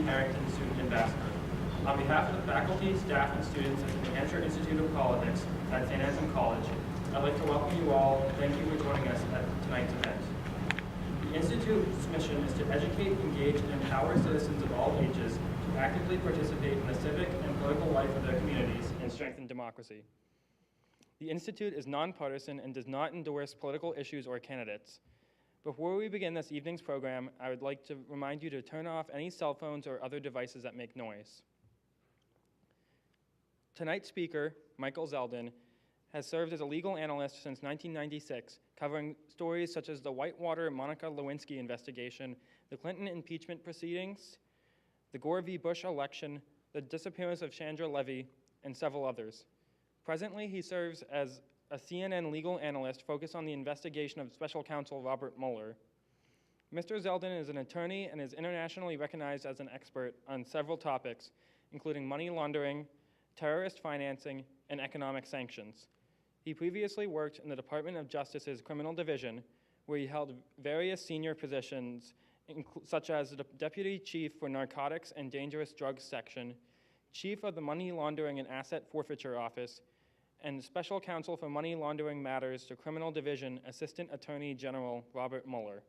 Harrington Student Ambassador. On behalf of the faculty, staff, and students at the New Hampshire Institute of Politics at St. Anselm College, I'd like to welcome you all and thank you for joining us at tonight's event. The Institute's mission is to educate, engage, and empower citizens of all ages to actively participate in the civic and political life of their communities and strengthen democracy. The Institute is nonpartisan and does not endorse political issues or candidates. Before we begin this evening's program, I would like to remind you to turn off any cell phones or other devices that make noise. Tonight's speaker, Michael Zeldin, has served as a legal analyst since 1996, covering stories such as the Whitewater Monica Lewinsky investigation, the Clinton impeachment proceedings, the Gore v. Bush election, the disappearance of Chandra Levy, and several others. Presently, he serves as a CNN legal analyst focused on the investigation of Special Counsel Robert Mueller. Mr. Zeldin is an attorney and is internationally recognized as an expert on several topics, including money laundering, terrorist financing, and economic sanctions. He previously worked in the Department of Justice's Criminal Division, where he held various senior positions, such as the Deputy Chief for Narcotics and Dangerous Drugs Section, Chief of the Money Laundering and Asset Forfeiture Office, and Special Counsel for Money Laundering Matters to Criminal Division Assistant Attorney General Robert Muller.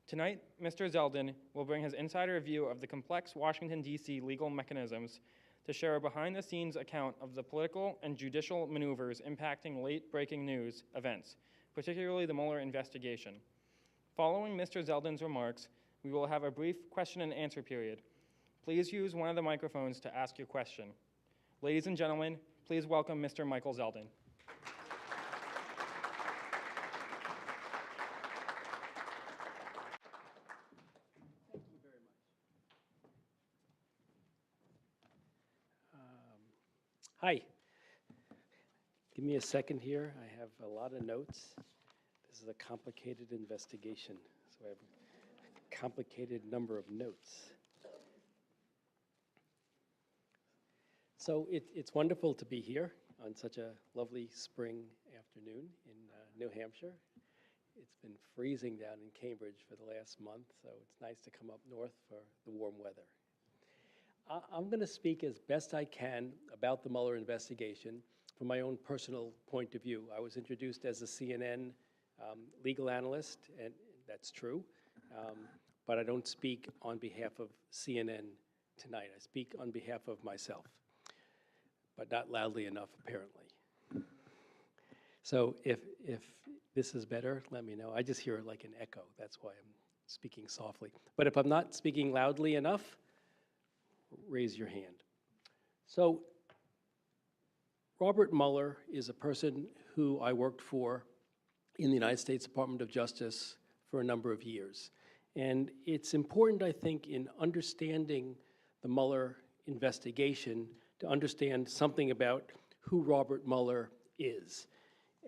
Tonight, Mr. Zeldin will bring his insider view of the complex Washington, D.C. legal mechanisms to share a behind-the-scenes account of the political and judicial maneuvers impacting late-breaking news events, particularly the Mueller investigation. Following Mr. Zeldin's remarks, we will have a brief question and answer period. Please use one of the microphones to ask your question. Ladies and gentlemen, please welcome Mr. Michael Zeldin. Thank you very much. Hi. Give me a second here. I have a lot of notes. This is a complicated investigation, so I have a complicated number of notes. So it's wonderful to be here on such a lovely spring afternoon in New Hampshire. It's been freezing down in Cambridge for the last month, so it's nice to come up north for the warm weather. I'm going to speak as best I can about the Mueller investigation from my own personal point of view. I was introduced as a CNN legal analyst, and that's true, but I don't speak on behalf of CNN tonight. I speak on behalf of myself, but not loudly enough, apparently. So if this is better, let me know. I just hear like an echo. That's why I'm speaking softly. But if I'm not speaking loudly enough, raise your hand. So Robert Mueller is a person who I worked for in the United States Department of Justice for a number of years. And it's important, I think, in understanding the Mueller investigation to understand something about who Robert Mueller is.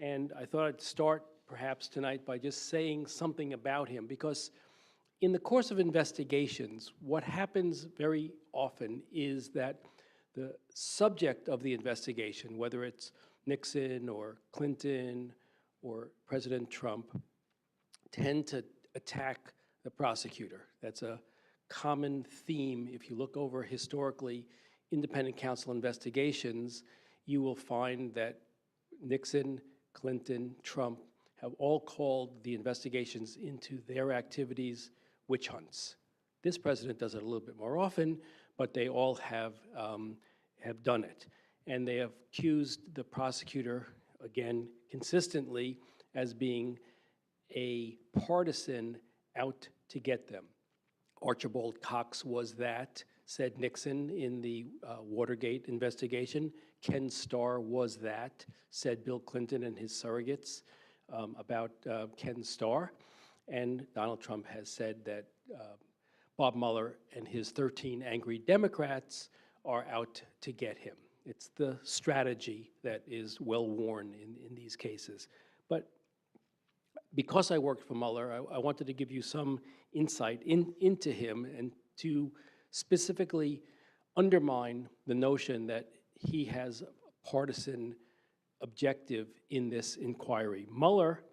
And I thought I'd start perhaps tonight by just saying something about him, because in the course of investigations, what happens very often is that the subject of the investigation, whether it's Nixon or Clinton or President Trump, tend to attack the prosecutor. That's a common theme. If you look over historically independent counsel investigations, you will find that Nixon, Clinton, Trump have all called the investigations into their activities witch hunts. This president does it a little bit more often, but they all have done it. And they have accused the prosecutor, again, consistently as being a partisan out to get them. Archibald Cox was that, said Nixon in the Watergate investigation. Ken Starr was that, said Bill Clinton and his surrogates about Ken Starr. And Donald Trump has said that Bob Mueller and his 13 angry Democrats are out to get him. It's the strategy that is well worn in these cases. But because I worked for Mueller, I wanted to give you some insight into him and to specifically undermine the notion that he has a partisan objective in this inquiry. Mueller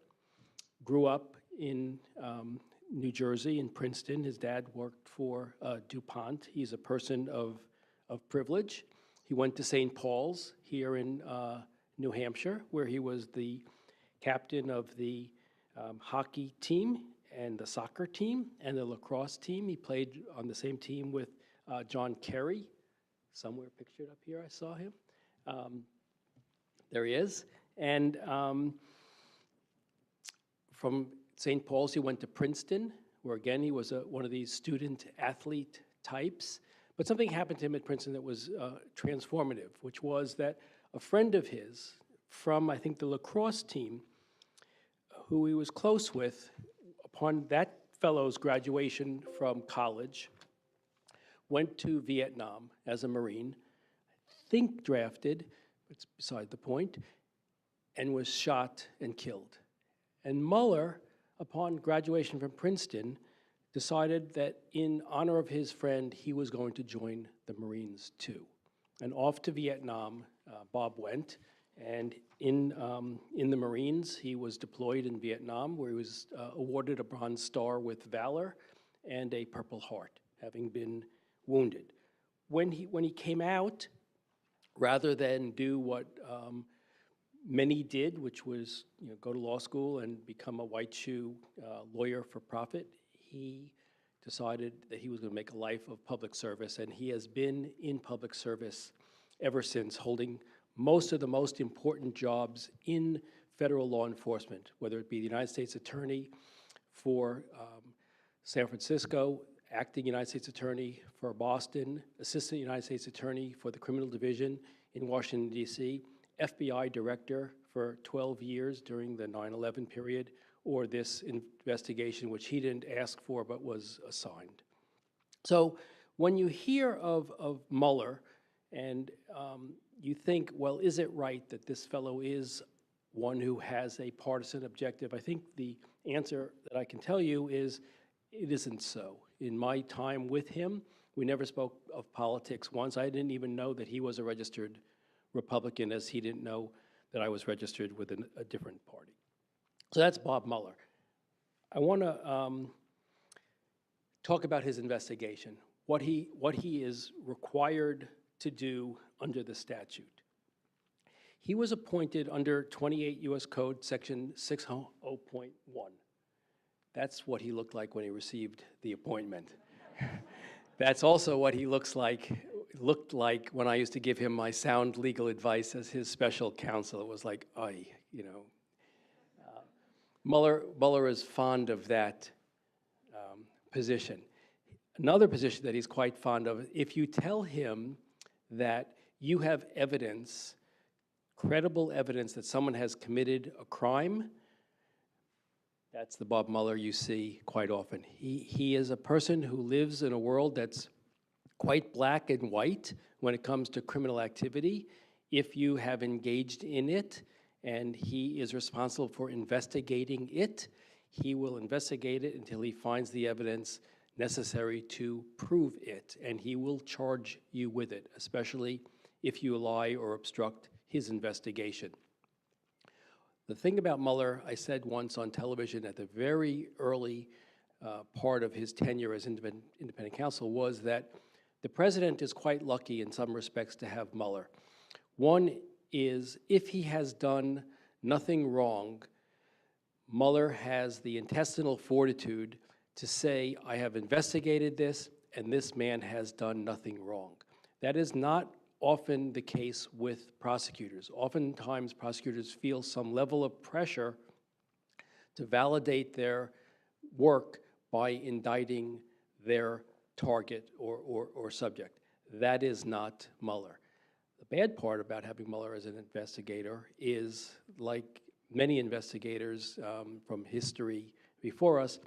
grew up in New Jersey, in Princeton. His dad worked for DuPont. He's a person of privilege. He went to St. Paul's here in New Hampshire, where he was the captain of the hockey team and the soccer team and the lacrosse team. He played on the same team with John Kerry, somewhere pictured up here, I saw him. There he is. And from St. Paul's, he went to Princeton, where again, he was one of these student-athlete types. But something happened to him at Princeton that was transformative, which was that a friend of his from, I think, the lacrosse team, who he was close with, upon that fellow's graduation from college, went to Vietnam as a Marine, I think drafted, it's beside the point, and was shot and killed. And Mueller, upon graduation from Princeton, decided that in honor of his friend, he was going to join the Marines too. And off to Vietnam, Bob went, and in the Marines, he was deployed in Vietnam, where he was awarded a Bronze Star with Valor and a Purple Heart, having been wounded. When he came out, rather than do what many did, which was go to law school and become a white shoe lawyer for profit, he decided that he was going to make a life of public service, and he has been in public service ever since, holding most of the most important jobs in federal law enforcement, whether it be the United States Attorney for San Francisco, acting United States Attorney for Boston, Assistant United States Attorney for the Criminal Division in Washington, D.C., FBI Director for 12 years during the 9/11 period, or this investigation, which he didn't ask for but was assigned. So when you hear of Mueller and you think, well, is it right that this fellow is one who has a partisan objective? I think the answer that I can tell you is it isn't so. In my time with him, we never spoke of politics once. I didn't even know that he was a registered Republican, as he didn't know that I was registered with a different party. So that's Bob Mueller. I want to talk about his investigation, what he is required to do under the statute. He was appointed under 28 U.S. Code Section 600.1. That's what he looked like when he received the appointment. That's also what he looked like when I used to give him my sound legal advice as his special counsel. It was like, Mueller is fond of that position. Another position that he's quite fond of, if you tell him that you have evidence, credible evidence that someone has committed a crime, that's the Bob Mueller you see quite often. He is a person who lives in a world that's quite black and white when it comes to criminal activity. If you have engaged in it and he is responsible for investigating it, he will investigate it until he finds the evidence necessary to prove it, and he will charge you with it, especially if you lie or obstruct his investigation. The thing about Mueller, I said once on television at the very early part of his tenure as independent counsel, was that the president is quite lucky in some respects to have Mueller. One is, if he has done nothing wrong, Mueller has the intestinal fortitude to say, I have investigated this, and this man has done nothing wrong. That is not often the case with prosecutors. Oftentimes, prosecutors feel some level of pressure to validate their work by indicting their target or subject. That is not Mueller. The bad part about having Mueller as an investigator is, like many investigators from history before us,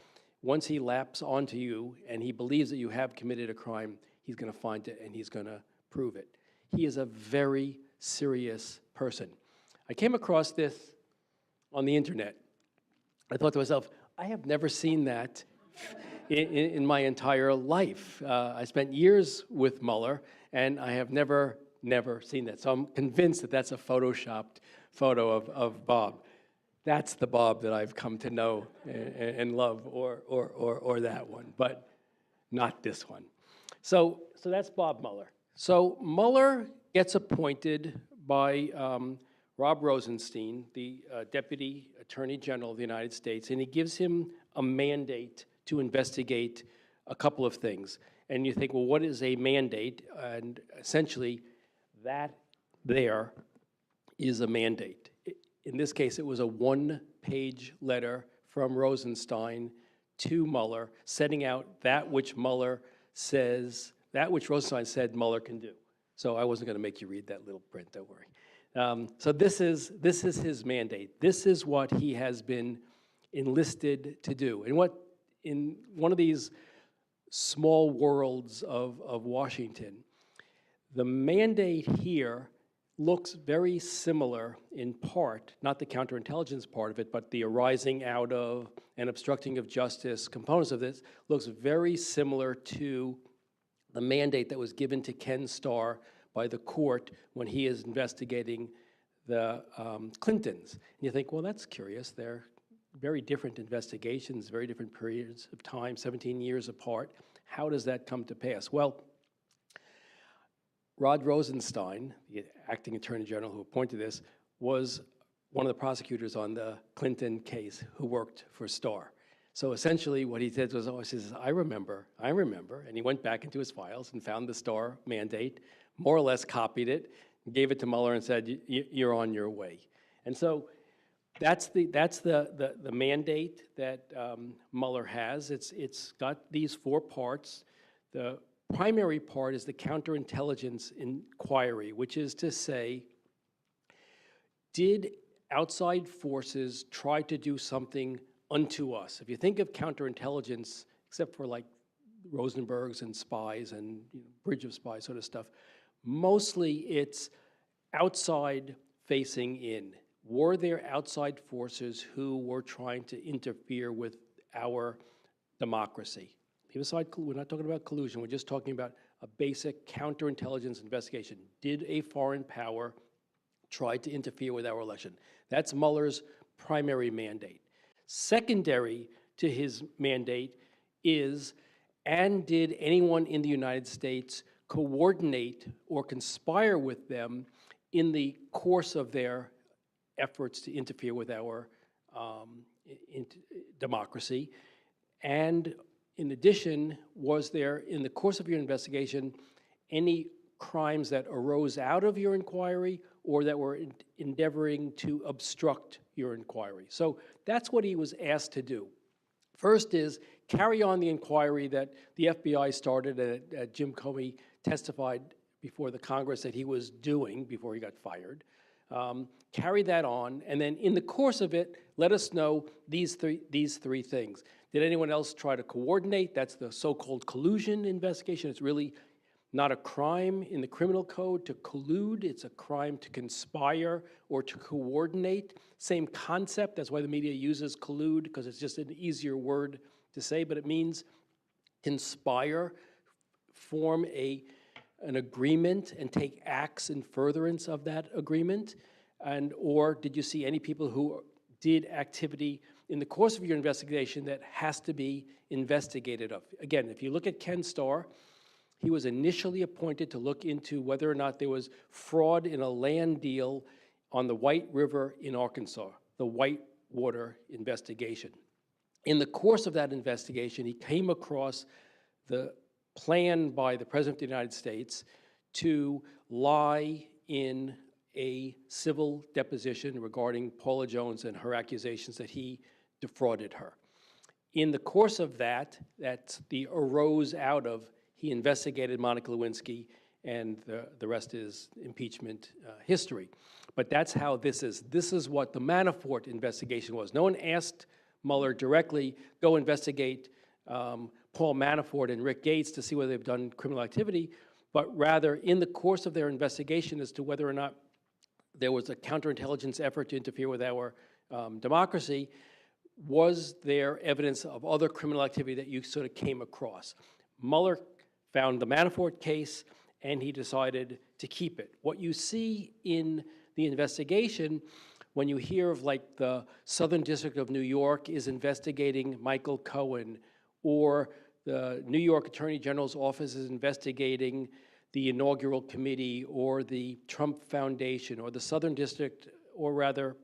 once he laps onto you and he believes that you have committed a crime, he's going to find it and he's going to prove it. He is a very serious person. I came across this on the internet. I thought to myself, I have never seen that in my entire life. I spent years with Mueller, and I have never seen that. So I'm convinced that that's a photoshopped photo of Bob. That's the Bob that I've come to know and love, or that one, but not this one. So that's Bob Mueller. So Mueller gets appointed by Rob Rosenstein, the Deputy Attorney General of the United States, and he gives him a mandate to investigate a couple of things. And you think, well, what is a mandate? And essentially, that there is a mandate. In this case, it was a one-page letter from Rosenstein to Mueller, setting out that which Mueller says, that which Rosenstein said Mueller can do. So I wasn't going to make you read that little print, don't worry. So this is his mandate. This is what he has been enlisted to do. And what, in one of these small worlds of Washington, the mandate here looks very similar in part, not the counterintelligence part of it, but the arising out of and obstructing of justice components of this looks very similar to the mandate that was given to Ken Starr by the court when he is investigating the Clintons. And you think, well, that's curious. They're very different investigations, very different periods of time, 17 years apart. How does that come to pass? Well, Rod Rosenstein, the acting attorney general who appointed this, was one of the prosecutors on the Clinton case who worked for Starr. So essentially what he said was, he says, I remember, and he went back into his files and found the Starr mandate, more or less copied it, gave it to Mueller and said, you're on your way. And so that's the mandate that Mueller has. It's got these four parts. The primary part is the counterintelligence inquiry, which is to say, did outside forces try to do something unto us? If you think of counterintelligence, except for like Rosenbergs and spies and Bridge of Spies sort of stuff, mostly it's outside facing in. Were there outside forces who were trying to interfere with our democracy? Leave aside, we're not talking about collusion, we're just talking about a basic counterintelligence investigation. Did a foreign power try to interfere with our election? That's Mueller's primary mandate. Secondary to his mandate is, and did anyone in the United States coordinate or conspire with them in the course of their efforts to interfere with our democracy? And in addition, was there, in the course of your investigation, any crimes that arose out of your inquiry or that were endeavoring to obstruct your inquiry? So that's what he was asked to do. First is carry on the inquiry that the FBI started and Jim Comey testified before the Congress that he was doing before he got fired. Carry that on, and then in the course of it, let us know these three things. Did anyone else try to coordinate? That's the so-called collusion investigation. It's really not a crime in the criminal code to collude. It's a crime to conspire or to coordinate. Same concept. That's why the media uses collude, because it's just an easier word to say, but it means conspire, form an agreement and take acts in furtherance of that agreement. And or did you see any people who did activity in the course of your investigation that has to be investigated of? Again, if you look at Ken Starr, he was initially appointed to look into whether or not there was fraud in a land deal on the White River in Arkansas, the Whitewater investigation. In the course of that investigation, he came across the plan by the President of the United States to lie in a civil deposition regarding Paula Jones and her accusations that he defrauded her. In the course of that arose out of, he investigated Monica Lewinsky, and the rest is impeachment history. But that's how this is. This is what the Manafort investigation was. No one asked Mueller directly, go investigate Paul Manafort and Rick Gates to see whether they've done criminal activity, but rather in the course of their investigation as to whether or not there was a counterintelligence effort to interfere with our democracy, was there evidence of other criminal activity that you sort of came across? Mueller found the Manafort case, and he decided to keep it. What you see in the investigation when you hear of like the Southern District of New York is investigating Michael Cohen, or the New York Attorney General's office is investigating the inaugural committee, or the Trump Foundation, or the Southern District, or rather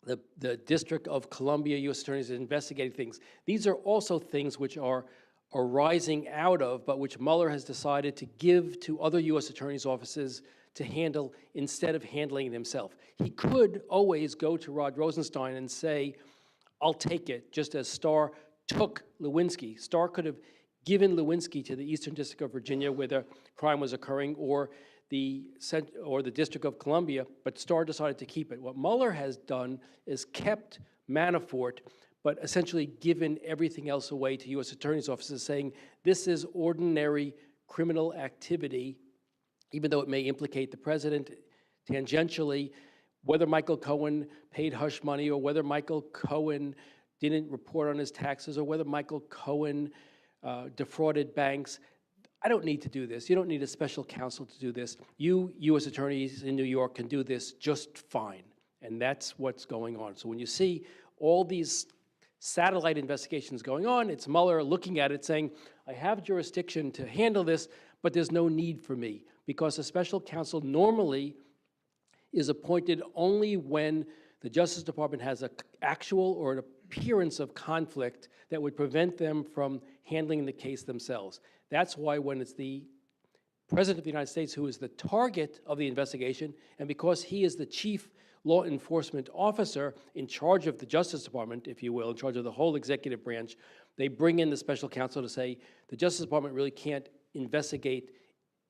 the District of Columbia U.S. Attorneys is investigating things. These are also things which are arising out of, but which Mueller has decided to give to other U.S. attorneys' offices to handle instead of handling it himself. He could always go to Rod Rosenstein and say, I'll take it, just as Starr took Lewinsky. Starr could have given Lewinsky to the Eastern District of Virginia where the crime was occurring, or the District of Columbia, but Starr decided to keep it. What Mueller has done is kept Manafort, but essentially given everything else away to U.S. attorneys' offices, saying this is ordinary criminal activity, even though it may implicate the president tangentially. Whether Michael Cohen paid hush money, or whether Michael Cohen didn't report on his taxes, or whether Michael Cohen defrauded banks, I don't need to do this. You don't need a special counsel to do this. You, U.S. attorneys in New York, can do this just fine. And that's what's going on. So when you see all these satellite investigations going on, it's Mueller looking at it saying, I have jurisdiction to handle this, but there's no need for me, because a special counsel normally is appointed only when the Justice Department has an actual or an appearance of conflict that would prevent them from handling the case themselves. That's why when it's the President of the United States who is the target of the investigation, and because he is the chief law enforcement officer in charge of the Justice Department, if you will, in charge of the whole executive branch, they bring in the special counsel to say the Justice Department really can't investigate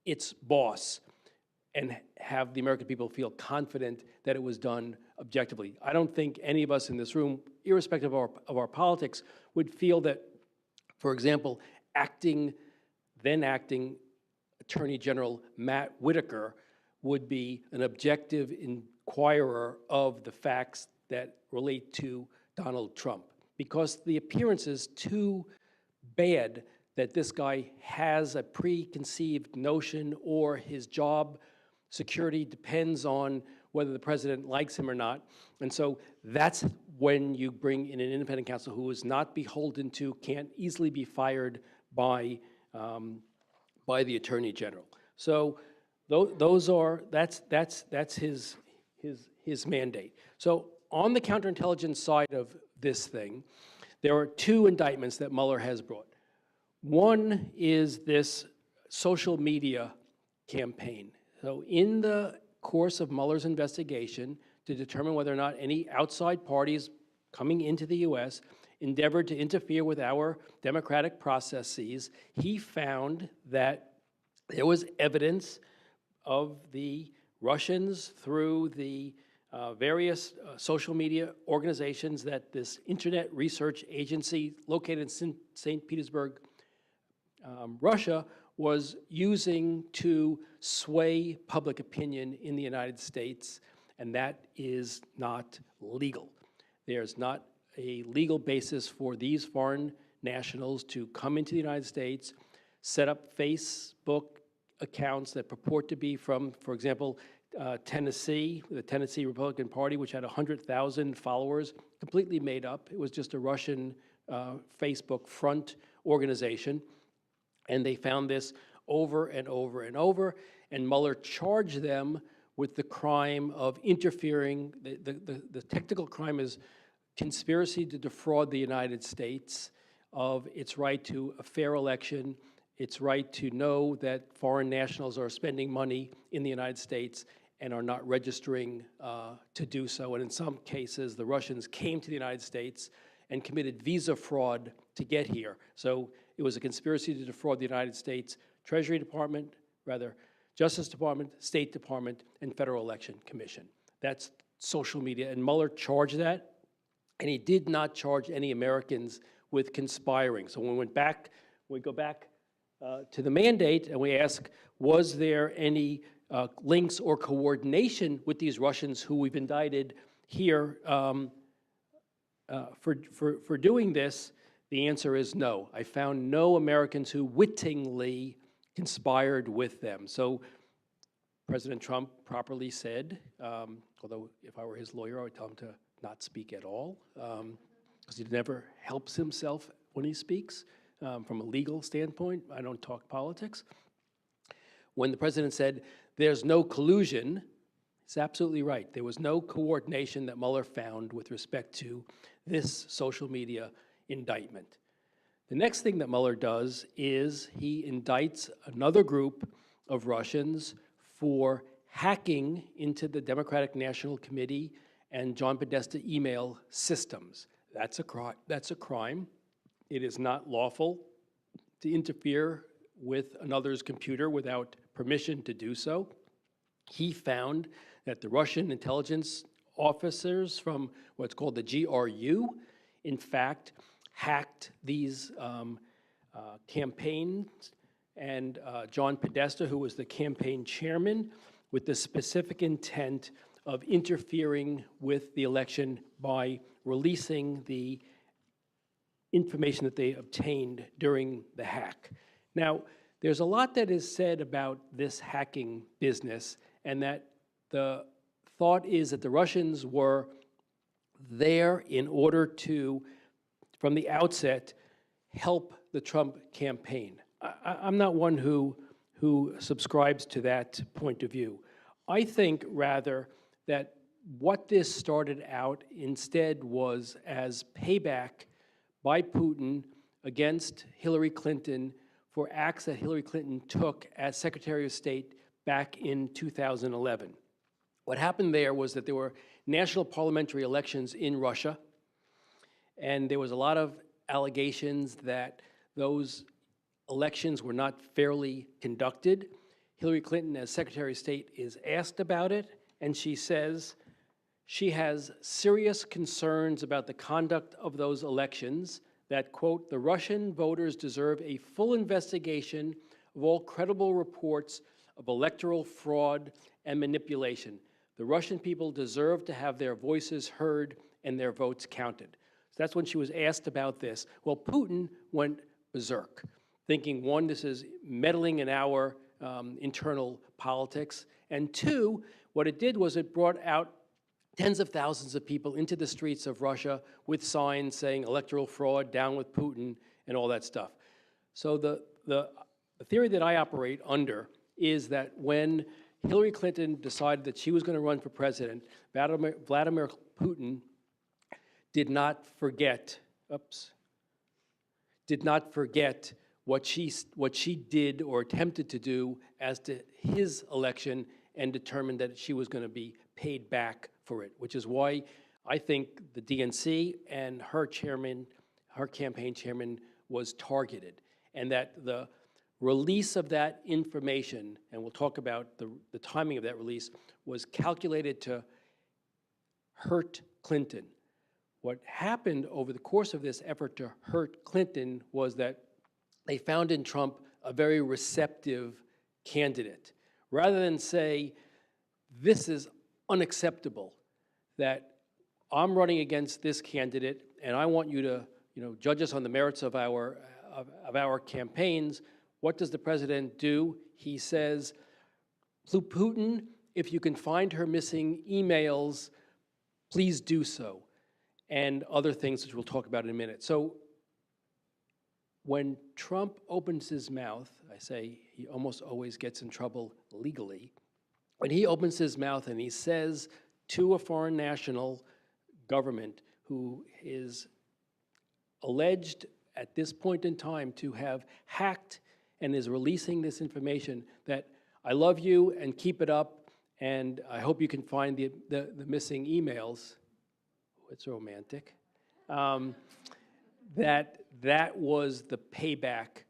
its boss and have the American people feel confident that it was done objectively. I don't think any of us in this room, irrespective of our politics, would feel that, for example, then acting Attorney General Matt Whitaker would be an objective inquirer of the facts that relate to Donald Trump, because the appearance is too bad that this guy has a preconceived notion, or his job security depends on whether the president likes him or not. And so that's when you bring in an independent counsel who is not beholden to, can't easily be fired by the Attorney General. So that's his mandate. So on the counterintelligence side of this thing, there are two indictments that Mueller has brought. One is this social media campaign. So in the course of Mueller's investigation to determine whether or not any outside parties coming into the U.S. endeavored to interfere with our democratic processes, he found that there was evidence of the Russians through the various social media organizations that this Internet Research Agency located in St. Petersburg, Russia, was using to sway public opinion in the United States, and that is not legal. There's not a legal basis for these foreign nationals to come into the United States, set up Facebook accounts that purport to be from, for example, Tennessee, the Tennessee Republican Party, which had 100,000 followers, completely made up. It was just a Russian Facebook front organization. And they found this over and over and over, and Mueller charged them with the crime of interfering. The technical crime is conspiracy to defraud the United States of its right to a fair election, its right to know that foreign nationals are spending money in the United States and are not registering to do so. And in some cases, the Russians came to the United States and committed visa fraud to get here. So it was a conspiracy to defraud the United States Treasury Department, Justice Department, State Department, and Federal Election Commission. That's social media, and Mueller charged that, and he did not charge any Americans with conspiring. So when we go back to the mandate and we ask, was there any links or coordination with these Russians who we've indicted here for doing this? The answer is no. I found no Americans who wittingly conspired with them. So President Trump properly said, although if I were his lawyer, I would tell him to not speak at all, because he never helps himself when he speaks. From a legal standpoint, I don't talk politics. When the president said, there's no collusion, he's absolutely right. There was no coordination that Mueller found with respect to this social media indictment. The next thing that Mueller does is he indicts another group of Russians for hacking into the Democratic National Committee and John Podesta email systems. That's a crime. It is not lawful to interfere with another's computer without permission to do so. He found that the Russian intelligence officers from what's called the GRU, in fact, hacked these campaigns, and John Podesta, who was the campaign chairman, with the specific intent of interfering with the election by releasing the information that they obtained during the hack. Now, there's a lot that is said about this hacking business, and that the thought is that the Russians were there in order to, from the outset, help the Trump campaign. I'm not one who subscribes to that point of view. I think, rather, that what this started out instead was as payback by Putin against Hillary Clinton for acts that Hillary Clinton took as Secretary of State back in 2011. What happened there was that there were national parliamentary elections in Russia, and there was a lot of allegations that those elections were not fairly conducted. Hillary Clinton, as Secretary of State, is asked about it, and she says she has serious concerns about the conduct of those elections, that, quote, the Russian voters deserve a full investigation of all credible reports of electoral fraud and manipulation. The Russian people deserve to have their voices heard and their votes counted. So that's when she was asked about this. Well, Putin went berserk, thinking, one, this is meddling in our internal politics, and two, what it did was it brought out tens of thousands of people into the streets of Russia with signs saying electoral fraud, down with Putin, and all that stuff. So the theory that I operate under is that when Hillary Clinton decided that she was going to run for president, Vladimir Putin did not forget what she did or attempted to do as to his election, and determined that she was going to be paid back for it, which is why I think the DNC and her chairman, her campaign chairman, was targeted, and that the release of that information, and we'll talk about the timing of that release, was calculated to hurt Clinton. What happened over the course of this effort to hurt Clinton was that they found in Trump a very receptive candidate. Rather than say, this is unacceptable, that I'm running against this candidate and I want you to judge us on the merits of our campaigns, what does the president do? He says, Putin, if you can find her missing emails, please do so, and other things which we'll talk about in a minute. So when Trump opens his mouth, I say he almost always gets in trouble legally, when he opens his mouth and he says to a foreign national government who is alleged at this point in time to have hacked and is releasing this information, that I love you and keep it up, and I hope you can find the missing emails. It's romantic. That was the payback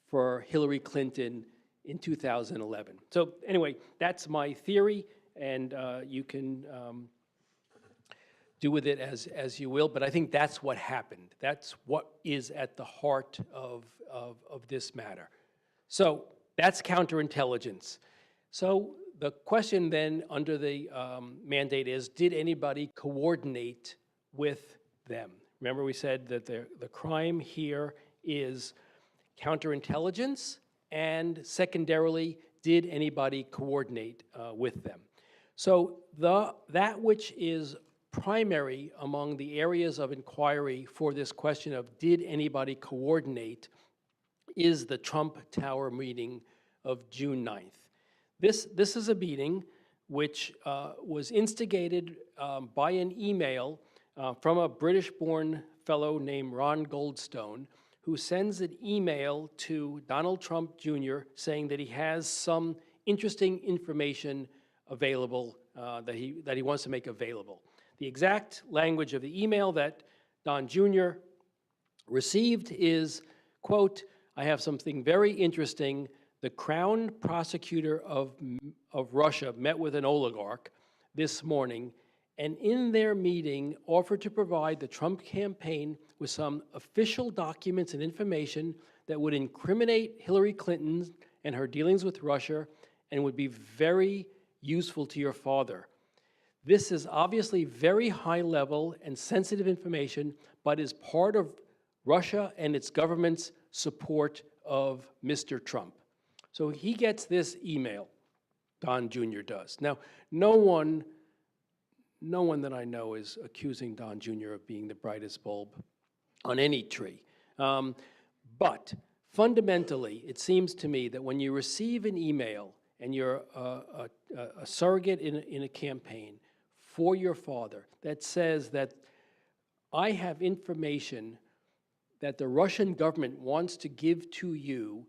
for Hillary Clinton in 2011. So anyway, that's my theory, and you can do with it as you will, but I think that's what happened. That's what is at the heart of this matter. So that's counterintelligence. So the question then under the mandate is, did anybody coordinate with them? Remember, we said that the crime here is counterintelligence, and secondarily, did anybody coordinate with them? So that which is primary among the areas of inquiry for this question of did anybody coordinate is the Trump Tower meeting of June 9th. This is a meeting which was instigated by an email from a British-born fellow named Ron Goldstone, who sends an email to Donald Trump Jr. saying that he has some interesting information available that he wants to make available. The exact language of the email that Don Jr. received is, quote, "I have something very interesting. The Crown prosecutor of Russia met with an oligarch this morning, and in their meeting offered to provide the Trump campaign with some official documents and information that would incriminate Hillary Clinton and her dealings with Russia and would be very useful to your father. This is obviously very high level and sensitive information, but is part of Russia and its government's support of Mr. Trump." So he gets this email, Don Jr. does. Now, no one that I know is accusing Don Jr. of being the brightest bulb on any tree. But fundamentally, it seems to me that when you receive an email and you're a surrogate in a campaign for your father that says that I have information that the Russian government wants to give to you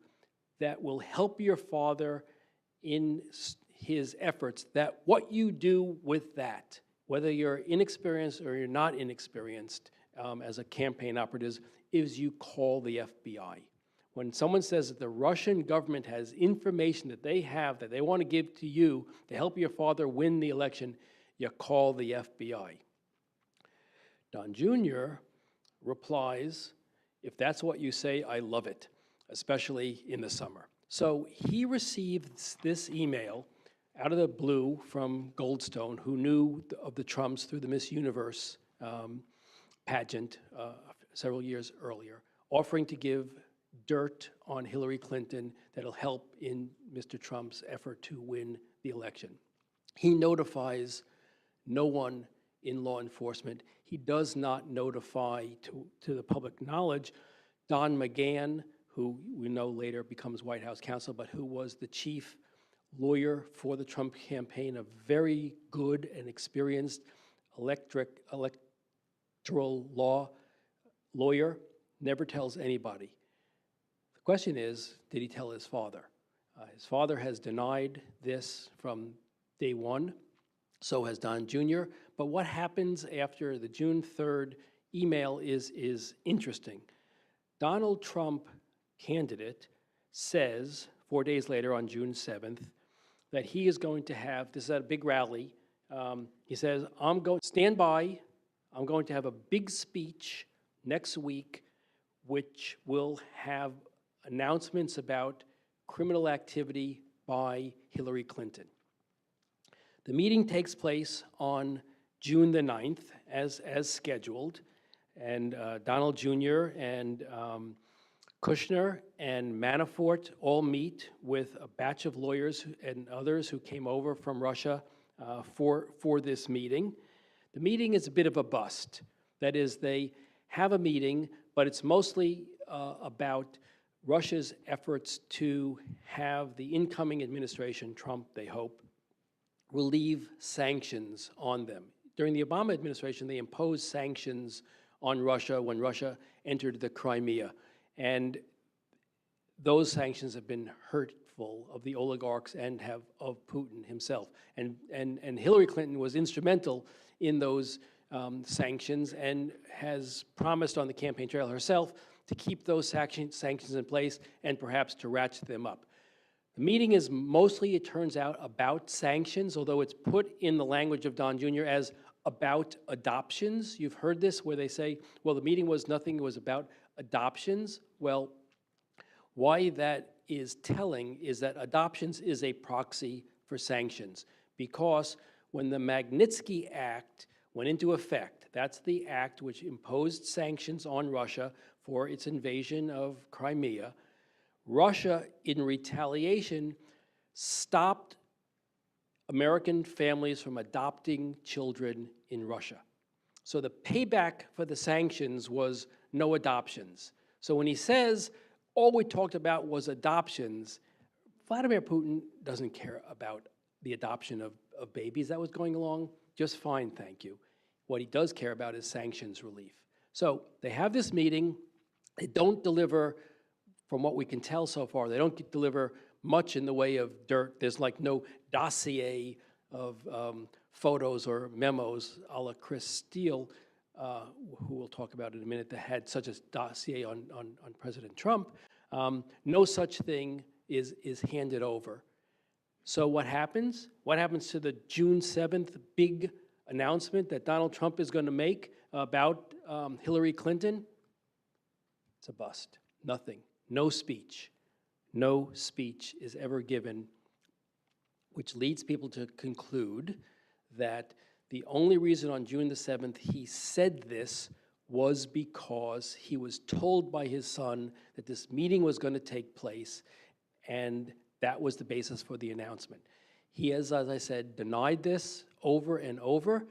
that will help your father in his efforts, that what you do with that, whether you're inexperienced or you're not inexperienced as a campaign operative, is you call the FBI. When someone says that the Russian government has information that they have that they want to give to you to help your father win the election, you call the FBI. Don Jr. replies, "If that's what you say, I love it, especially in the summer." So he received this email out of the blue from Goldstone, who knew of the Trumps through the Miss Universe pageant several years earlier, offering to give dirt on Hillary Clinton that'll help in Mr. Trump's effort to win the election. He notifies no one in law enforcement. He does not notify to the public knowledge Don McGahn, who we know later becomes White House counsel, but who was the chief lawyer for the Trump campaign, a very good and experienced electoral law lawyer, never tells anybody. The question is, did he tell his father? His father has denied this from day one, so has Don Jr., but what happens after the June 3rd email is interesting. Donald Trump, candidate, says 4 days later on June 7th that he is going to have, this is at a big rally, he says, stand by, I'm going to have a big speech next week which will have announcements about criminal activity by Hillary Clinton. The meeting takes place on June the 9th as scheduled, and Donald Jr. and Kushner and Manafort all meet with a batch of lawyers and others who came over from Russia for this meeting. The meeting is a bit of a bust. That is, they have a meeting, but it's mostly about Russia's efforts to have the incoming administration, Trump, they hope, relieve sanctions on them. During the Obama administration, they imposed sanctions on Russia when Russia entered the Crimea. And those sanctions have been hurtful of the oligarchs and of Putin himself. And Hillary Clinton was instrumental in those sanctions and has promised on the campaign trail herself to keep those sanctions in place and perhaps to ratchet them up. The meeting is mostly, it turns out, about sanctions, although it's put in the language of Don Jr. as about adoptions. You've heard this where they say, well, the meeting was nothing, it was about adoptions. Well, why that is telling is that adoptions is a proxy for sanctions, because when the Magnitsky Act went into effect, that's the act which imposed sanctions on Russia for its invasion of Crimea, Russia, in retaliation, stopped American families from adopting children in Russia. So the payback for the sanctions was no adoptions. So when he says all we talked about was adoptions, Vladimir Putin doesn't care about the adoption of babies. That was going along just fine, thank you. What he does care about is sanctions relief. So they have this meeting. They don't deliver, from what we can tell so far, they don't deliver much in the way of dirt. There's like no dossier of photos or memos a la Chris Steele, who we'll talk about in a minute, that had such a dossier on President Trump. No such thing is handed over. So what happens? What happens to the June 7th big announcement that Donald Trump is going to make about Hillary Clinton? It's a bust. Nothing. No speech. No speech is ever given, which leads people to conclude that the only reason on June the 7th he said this was because he was told by his son that this meeting was going to take place, and that was the basis for the announcement. He has, as I said, denied this over and over.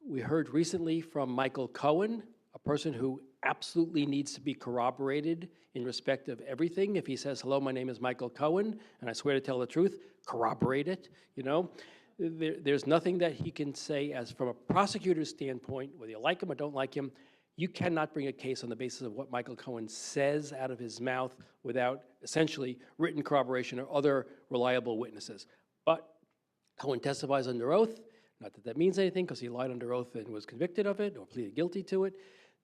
We heard recently from Michael Cohen, a person who absolutely needs to be corroborated in respect of everything. If he says, hello, my name is Michael Cohen, and I swear to tell the truth, corroborate it, you know? There's nothing that he can say as from a prosecutor's standpoint, whether you like him or don't like him, you cannot bring a case on the basis of what Michael Cohen says out of his mouth without essentially written corroboration or other reliable witnesses. But Cohen testifies under oath, not that that means anything because he lied under oath and was convicted of it or pleaded guilty to it,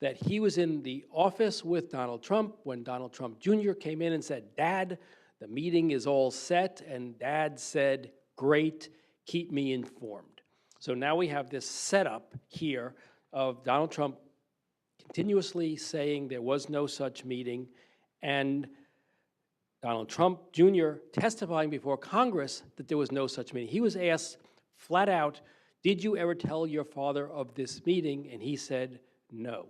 that he was in the office with Donald Trump when Donald Trump Jr. came in and said, Dad, the meeting is all set, and Dad said, great, keep me informed. So now we have this setup here of Donald Trump continuously saying there was no such meeting, and Donald Trump Jr. testifying before Congress that there was no such meeting. He was asked flat out, did you ever tell your father of this meeting? And he said no.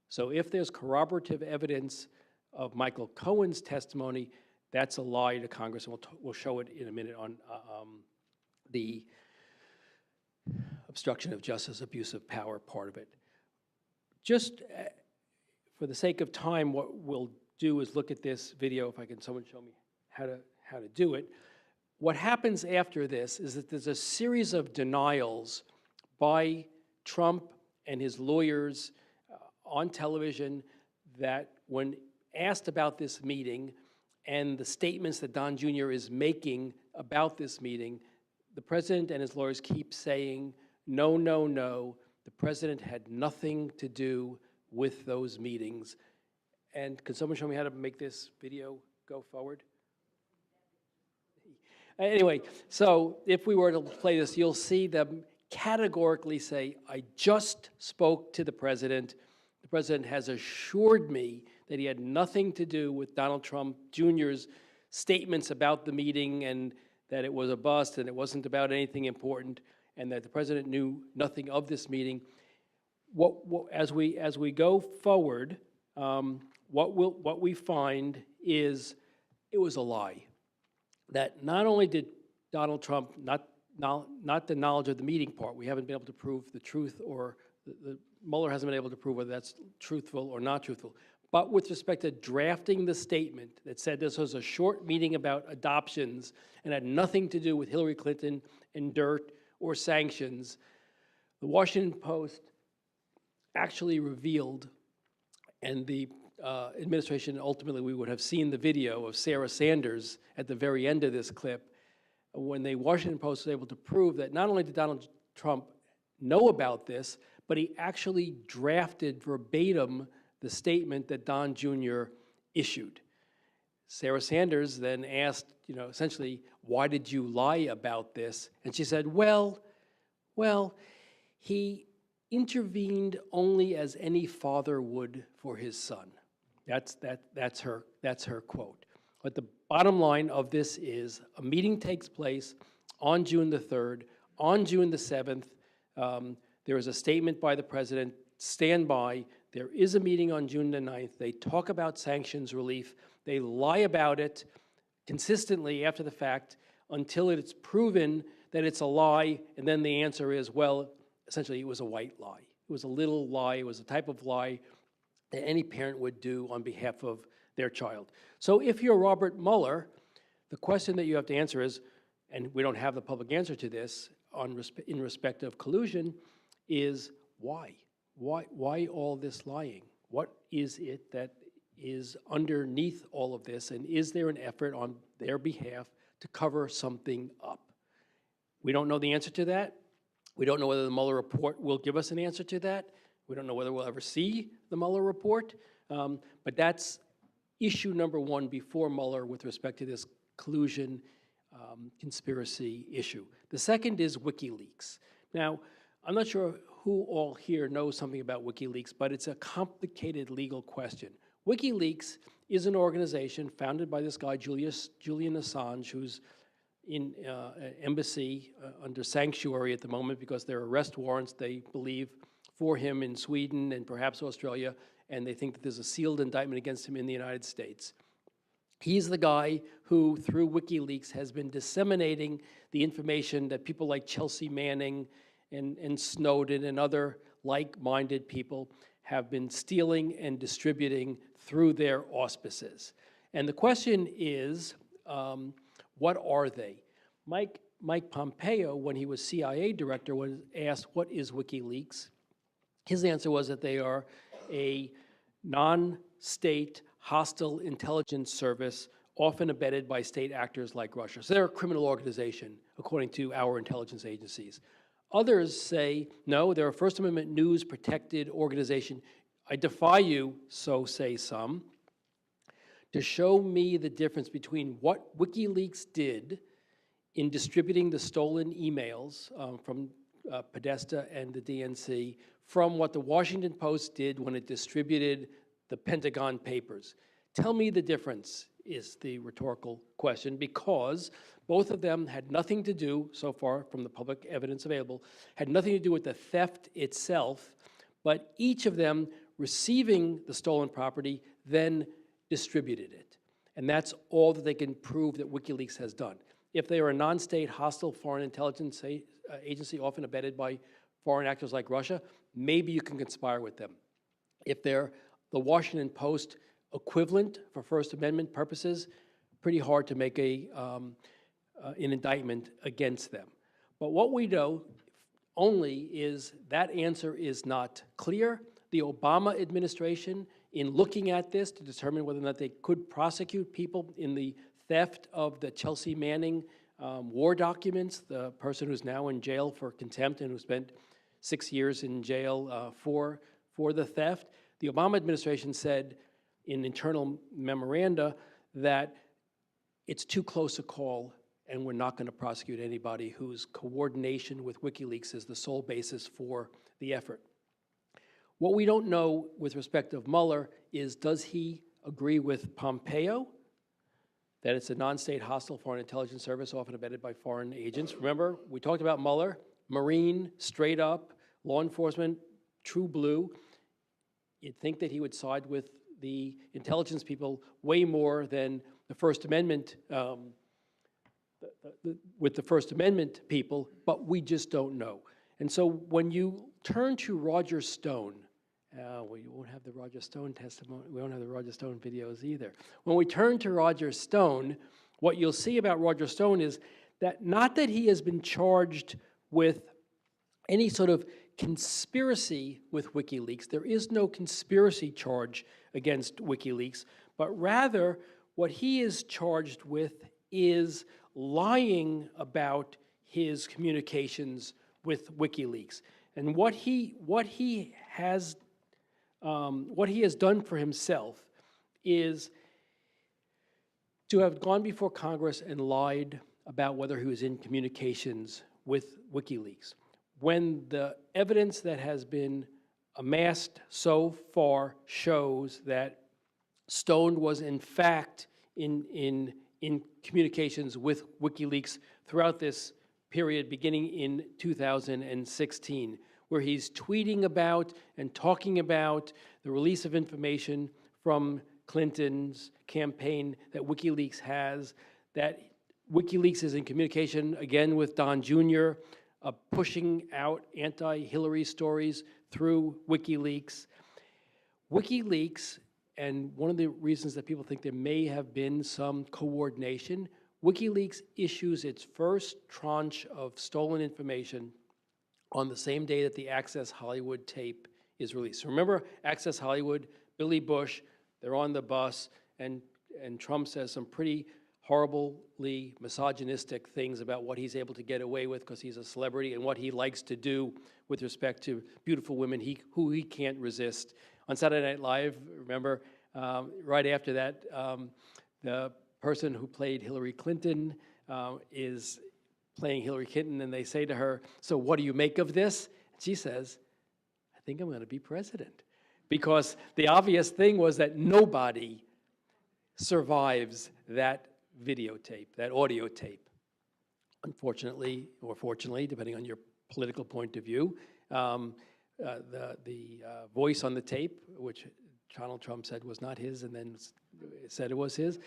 So if there's corroborative evidence of Michael Cohen's testimony, that's a lie to Congress, and we'll show it in a minute on the obstruction of justice, abuse of power part of it. Just for the sake of time, what we'll do is look at this video, if I can, someone show me how to do it. What happens after this is that there's a series of denials by Trump and his lawyers on television that when asked about this meeting and the statements that Don Jr. is making about this meeting, the president and his lawyers keep saying, no, no, no, the president had nothing to do with those meetings. And can someone show me how to make this video go forward? Anyway, so if we were to play this, you'll see them categorically say, I just spoke to the president. The president has assured me that he had nothing to do with Donald Trump Jr.'s statements about the meeting and that it was a bust and it wasn't about anything important and that the president knew nothing of this meeting. As we go forward, what we find is it was a lie. That not only did Donald Trump not the knowledge of the meeting part, we haven't been able to prove the truth, or the Mueller hasn't been able to prove whether that's truthful or not truthful, but with respect to drafting the statement that said this was a short meeting about adoptions and had nothing to do with Hillary Clinton and dirt or sanctions, the Washington Post actually revealed, and the administration, ultimately we would have seen the video of Sarah Sanders at the very end of this clip, when the Washington Post was able to prove that not only did Donald Trump know about this, but he actually drafted verbatim the statement that Don Jr. issued. Sarah Sanders then asked, essentially, why did you lie about this? And she said, well, he intervened only as any father would for his son. That's her quote. But the bottom line of this is a meeting takes place on June the 3rd. On June the 7th, there is a statement by the president, stand by. There is a meeting on June the 9th. They talk about sanctions relief. They lie about it consistently after the fact. until it's proven that it's a lie, and then the answer is, well, essentially it was a white lie. It was a little lie. It was a type of lie that any parent would do on behalf of their child. So if you're Robert Mueller, the question that you have to answer is, and we don't have the public answer to this in respect of collusion, is why? Why all this lying? What is it that is underneath all of this, and is there an effort on their behalf to cover something up? We don't know the answer to that. We don't know whether the Mueller report will give us an answer to that. We don't know whether we'll ever see the Mueller report, but that's issue number one before Mueller with respect to this collusion conspiracy issue. The second is WikiLeaks. Now, I'm not sure who all here knows something about WikiLeaks, but it's a complicated legal question. WikiLeaks is an organization founded by this guy, Julian Assange, who's in an embassy under sanctuary at the moment because there are arrest warrants, they believe, for him in Sweden and perhaps Australia, and they think that there's a sealed indictment against him in the United States. He's the guy who, through WikiLeaks, has been disseminating the information that people like Chelsea Manning and Snowden and other like-minded people have been stealing and distributing through their auspices. And the question is, what are they? Mike Pompeo, when he was CIA director, was asked, what is WikiLeaks? His answer was that they are a non-state hostile intelligence service, often abetted by state actors like Russia. So they're a criminal organization, according to our intelligence agencies. Others say, no, they're a First Amendment news protected organization. I defy you, so say some, to show me the difference between what WikiLeaks did in distributing the stolen emails from Podesta and the DNC from what the Washington Post did when it distributed the Pentagon Papers. Tell me the difference is the rhetorical question, because both of them had nothing to do, so far from the public evidence available, had nothing to do with the theft itself, but each of them receiving the stolen property then distributed it. And that's all that they can prove that WikiLeaks has done. If they are a non-state hostile foreign intelligence agency, often abetted by foreign actors like Russia, maybe you can conspire with them. If they're the Washington Post equivalent for First Amendment purposes, pretty hard to make an indictment against them. But what we know only is that answer is not clear. The Obama administration, in looking at this to determine whether or not they could prosecute people in the theft of the Chelsea Manning war documents, the person who's now in jail for contempt and who spent 6 years in jail for the theft, the Obama administration said in internal memoranda that it's too close a call and we're not going to prosecute anybody whose coordination with WikiLeaks is the sole basis for the effort. What we don't know with respect of Mueller is, does he agree with Pompeo that it's a non-state hostile foreign intelligence service often abetted by foreign agents? Remember, we talked about Mueller, Marine, straight up, law enforcement, true blue. You'd think that he would side with the intelligence people way more than the First Amendment, with the First Amendment people, but we just don't know. And so when you turn to Roger Stone, well, you won't have the Roger Stone testimony, we won't have the Roger Stone videos either. When we turn to Roger Stone, what you'll see about Roger Stone is that not that he has been charged with any sort of conspiracy with WikiLeaks. There is no conspiracy charge against WikiLeaks, but rather what he is charged with is lying about his communications with WikiLeaks. And what he has done for himself is to have gone before Congress and lied about whether he was in communications with WikiLeaks. When the evidence that has been amassed so far shows that Stone was in fact in communications with WikiLeaks throughout this period beginning in 2016, where he's tweeting about and talking about the release of information from Clinton's campaign that WikiLeaks has, that WikiLeaks is in communication again with Don Jr., pushing out anti-Hillary stories through WikiLeaks. WikiLeaks, and one of the reasons that people think there may have been some coordination, WikiLeaks issues its first tranche of stolen information on the same day that the Access Hollywood tape is released. So remember, Access Hollywood, Billy Bush, they're on the bus, and Trump says some pretty horribly misogynistic things about what he's able to get away with because he's a celebrity and what he likes to do with respect to beautiful women who he can't resist. On Saturday Night Live, remember, right after that, the person who played Hillary Clinton is playing Hillary Clinton, and they say to her, "So what do you make of this?" And she says, "I think I'm going to be president." Because the obvious thing was that nobody survives that videotape, that audio tape. Unfortunately, or fortunately, depending on your political point of view, the voice on the tape, which Donald Trump said was not his and then said it was his,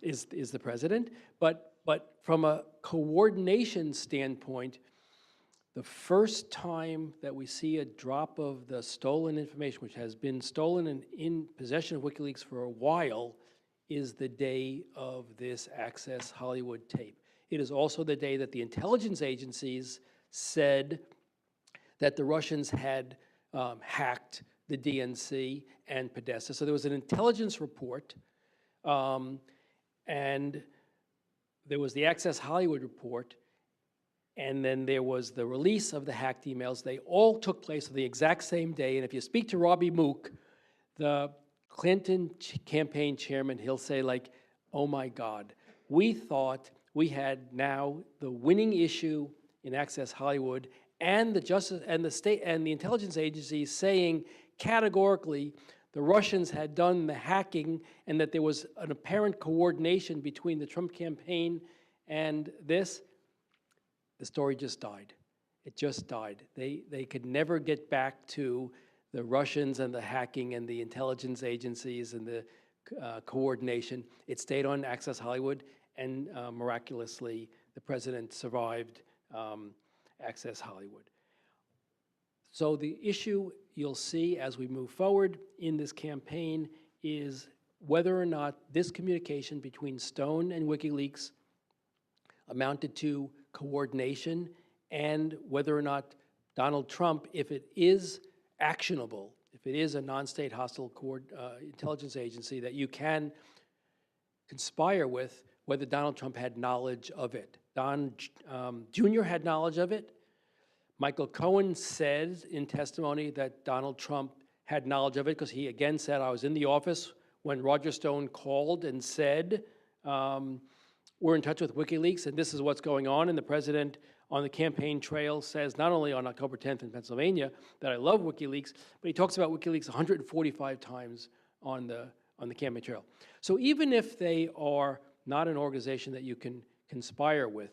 is the president. But from a coordination standpoint, the first time that we see a drop of the stolen information, which has been stolen and in possession of WikiLeaks for a while, is the day of this Access Hollywood tape. It is also the day that the intelligence agencies said that the Russians had hacked the DNC and Podesta. So there was an intelligence report, and there was the Access Hollywood report, and then there was the release of the hacked emails. They all took place on the exact same day, and if you speak to Robbie Mook, the Clinton campaign chairman, he'll say like, "Oh my God, we thought we had now the winning issue in Access Hollywood, and the justice and the state and the intelligence agencies saying categorically the Russians had done the hacking and that there was an apparent coordination between the Trump campaign and this." The story just died. It just died. They could never get back to the Russians and the hacking and the intelligence agencies and the coordination. It stayed on Access Hollywood, and miraculously, the president survived Access Hollywood. So the issue you'll see as we move forward in this campaign is whether or not this communication between Stone and WikiLeaks amounted to coordination, and whether or not Donald Trump, if it is actionable, if it is a non-state hostile intelligence agency that you can conspire with, whether Donald Trump had knowledge of it. Don Jr. had knowledge of it. Michael Cohen said in testimony that Donald Trump had knowledge of it because he again said, "I was in the office when Roger Stone called and said, we're in touch with WikiLeaks and this is what's going on." And the president on the campaign trail says, not only on October 10th in Pennsylvania, that I love WikiLeaks, but he talks about WikiLeaks 145 times on the campaign trail. So even if they are not an organization that you can conspire with,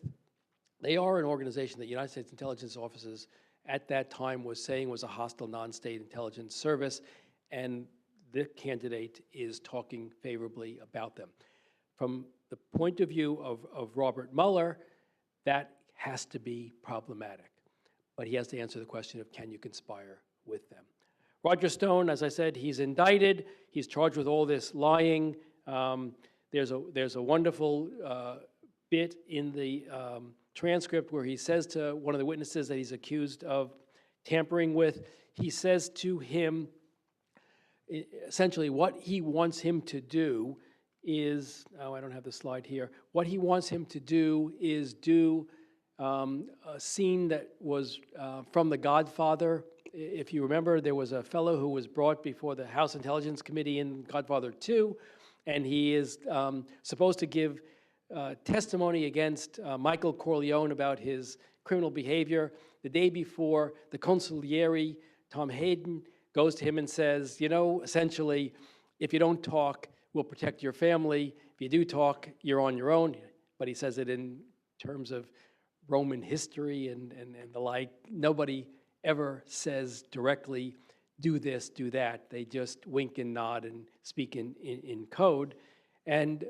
they are an organization that United States intelligence offices at that time was saying was a hostile non-state intelligence service, and the candidate is talking favorably about them. From the point of view of Robert Mueller, that has to be problematic. But he has to answer the question of, can you conspire with them? Roger Stone, as I said, he's indicted. He's charged with all this lying. There's a wonderful bit in the transcript where he says to one of the witnesses that he's accused of tampering with, he says to him, essentially what he wants him to do is, oh, I don't have the slide here. What he wants him to do is do a scene that was from The Godfather. If you remember, there was a fellow who was brought before the House Intelligence Committee in Godfather 2, and he is supposed to give testimony against Michael Corleone about his criminal behavior. The day before, the consigliere, Tom Hayden, goes to him and says, you know, essentially, if you don't talk, we'll protect your family. If you do talk, you're on your own. But he says it in terms of Roman history and the like. Nobody ever says directly, do this, do that. They just wink and nod and speak in code. And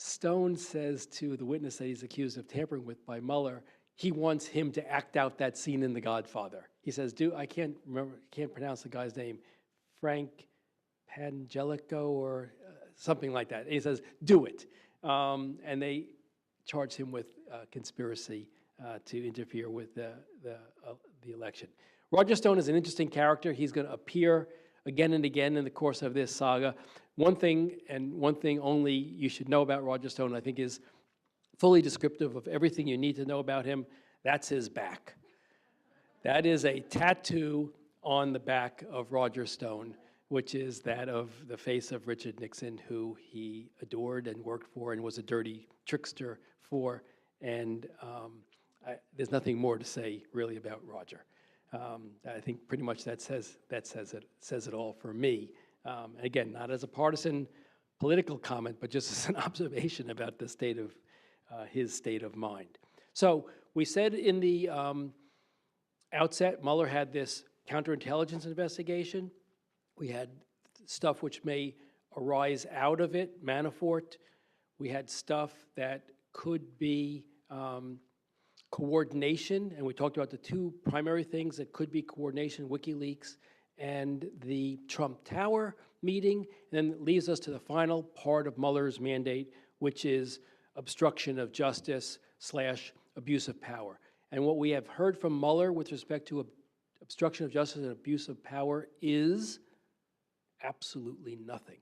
Stone says to the witness that he's accused of tampering with by Mueller, he wants him to act out that scene in The Godfather. He says, I can't pronounce the guy's name, Frank Pangelico or something like that. And he says, do it. And they charge him with conspiracy to interfere with the election. Roger Stone is an interesting character. He's going to appear again and again in the course of this saga. One thing, and one thing only you should know about Roger Stone, I think, is fully descriptive of everything you need to know about him. That's his back. That is a tattoo on the back of Roger Stone, which is that of the face of Richard Nixon, who he adored and worked for and was a dirty trickster for. And there's nothing more to say really about Roger. I think pretty much that says it all for me. Again, not as a partisan political comment, but just as an observation about the state of his state of mind. So we said in the outset, Mueller had this counterintelligence investigation. We had stuff which may arise out of it, Manafort. We had stuff that could be coordination, and we talked about the two primary things that could be coordination, WikiLeaks and the Trump Tower meeting, and then it leads us to the final part of Mueller's mandate, which is obstruction of justice / abuse of power. And what we have heard from Mueller with respect to obstruction of justice and abuse of power is absolutely nothing.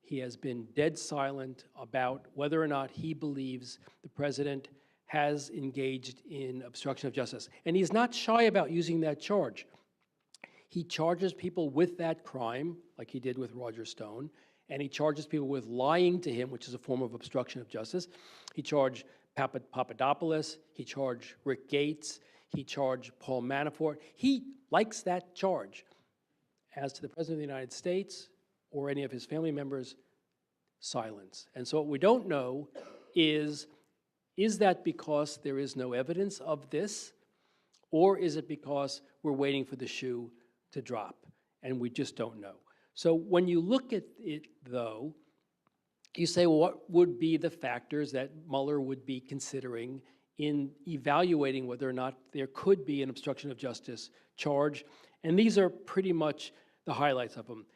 He has been dead silent about whether or not he believes the president has engaged in obstruction of justice. And he's not shy about using that charge. He charges people with that crime, like he did with Roger Stone, and he charges people with lying to him, which is a form of obstruction of justice. He charged Papadopoulos, he charged Rick Gates, he charged Paul Manafort. He likes that charge. As to the President of the United States or any of his family members, silence. And so what we don't know is that because there is no evidence of this, or is it because we're waiting for the shoe to drop? And we just don't know. So when you look at it, though, you say, well, what would be the factors that Mueller would be considering in evaluating whether or not there could be an obstruction of justice charge? And these are pretty much the highlights of them.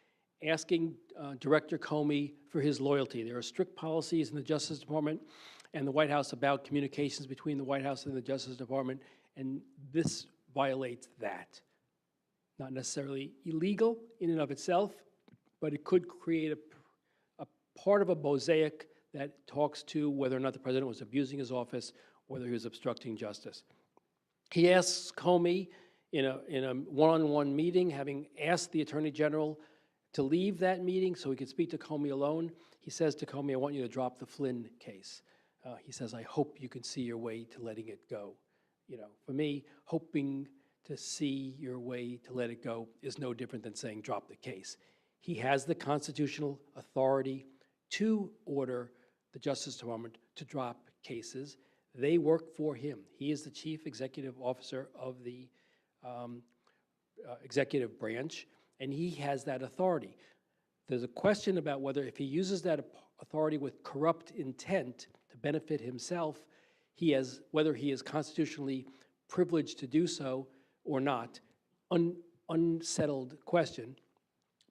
Asking Director Comey for his loyalty. There are strict policies in the Justice Department and the White House about communications between the White House and the Justice Department, and this violates that. Not necessarily illegal in and of itself, but it could create a part of a mosaic that talks to whether or not the president was abusing his office, whether he was obstructing justice. He asks Comey in a one-on-one meeting, having asked the Attorney General to leave that meeting so he could speak to Comey alone. He says to Comey, I want you to drop the Flynn case. He says, I hope you can see your way to letting it go. You know, for me, hoping to see your way to let it go is no different than saying drop the case. He has the constitutional authority to order the Justice Department to drop cases. They work for him. He is the chief executive officer of the executive branch, and he has that authority. There's a question about whether if he uses that authority with corrupt intent to benefit himself, whether he is constitutionally privileged to do so or not, unsettled question.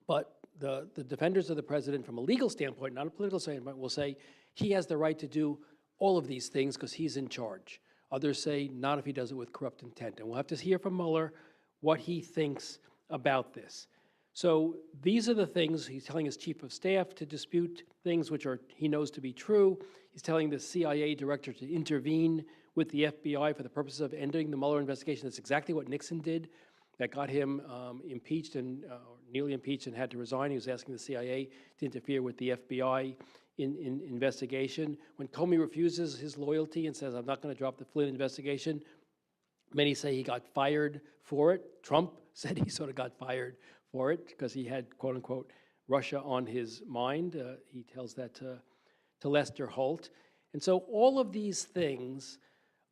But the defenders of the president from a legal standpoint, not a political standpoint, will say he has the right to do all of these things because he's in charge. Others say not if he does it with corrupt intent. And we'll have to hear from Mueller what he thinks about this. So these are the things he's telling his chief of staff to dispute things which he knows to be true. He's telling the CIA director to intervene with the FBI for the purposes of ending the Mueller investigation. That's exactly what Nixon did. That got him impeached and nearly impeached and had to resign. He was asking the CIA to interfere with the FBI in investigation. When Comey refuses his loyalty and says, I'm not going to drop the Flynn investigation, many say he got fired for it. Trump said he sort of got fired for it because he had, quote unquote, Russia on his mind. He tells that to Lester Holt. And so all of these things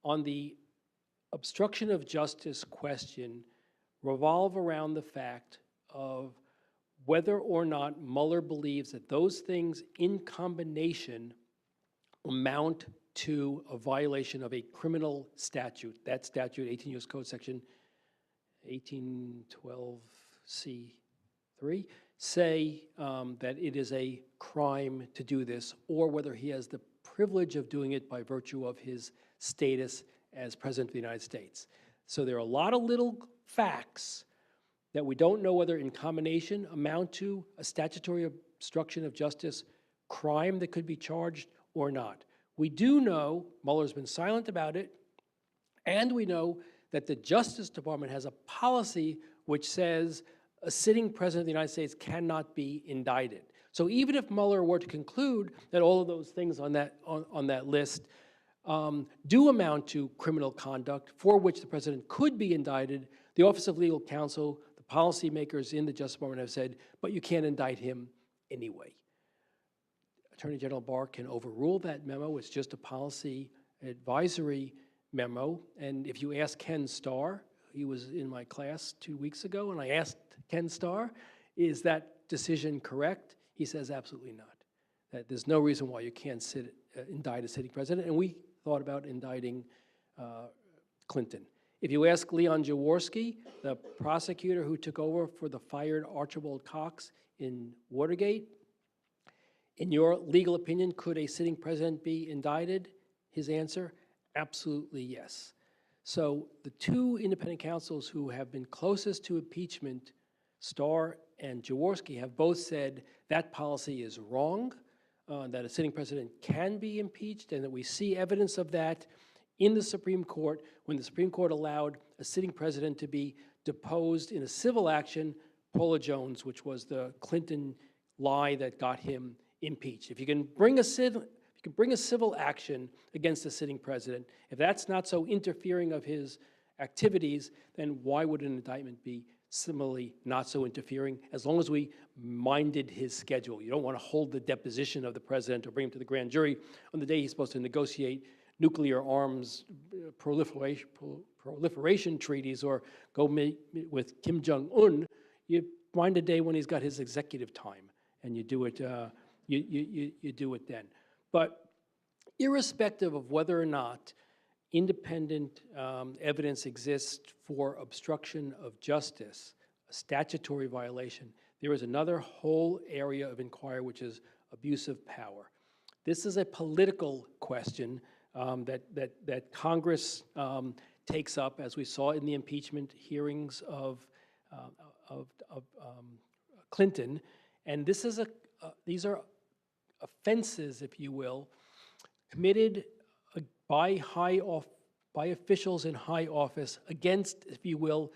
on the obstruction of justice question revolve around the fact of whether or not Mueller believes that those things in combination amount to a violation of a criminal statute. That statute, 18 U.S. Code Section 1812C3, say that it is a crime to do this, or whether he has the privilege of doing it by virtue of his status as President of the United States. So there are a lot of little facts that we don't know whether in combination amount to a statutory obstruction of justice crime that could be charged or not. We do know, Mueller's been silent about it, and we know that the Justice Department has a policy which says a sitting President of the United States cannot be indicted. So even if Mueller were to conclude that all of those things on that list do amount to criminal conduct for which the President could be indicted, the Office of Legal Counsel, the policymakers in the Justice Department have said, but you can't indict him anyway. Attorney General Barr can overrule that memo. It's just a policy advisory memo. And if you ask Ken Starr, he was in my class 2 weeks ago, and I asked Ken Starr, is that decision correct? He says absolutely not. That there's no reason why you can't indict a sitting president. And we thought about indicting Clinton. If you ask Leon Jaworski, the prosecutor who took over for the fired Archibald Cox in Watergate, in your legal opinion, could a sitting president be indicted? His answer, absolutely yes. So the two independent counsels who have been closest to impeachment, Starr and Jaworski, have both said that policy is wrong, that a sitting president can be impeached, and that we see evidence of that in the Supreme Court when the Supreme Court allowed a sitting president to be deposed in a civil action, Paula Jones, which was the Clinton lie that got him impeached. If you can bring a civil action against a sitting president, if that's not so interfering of his activities, then why would an indictment be similarly not so interfering, as long as we minded his schedule? You don't want to hold the deposition of the president or bring him to the grand jury on the day he's supposed to negotiate nuclear arms proliferation treaties or go meet with Kim Jong-un. You find a day when he's got his executive time, and you do it. You do it then. But irrespective of whether or not independent evidence exists for obstruction of justice, a statutory violation, there is another whole area of inquiry, which is abuse of power. This is a political question that Congress takes up, as we saw in the impeachment hearings of Clinton, and these are offenses, if you will, committed by officials in high office against, if you will,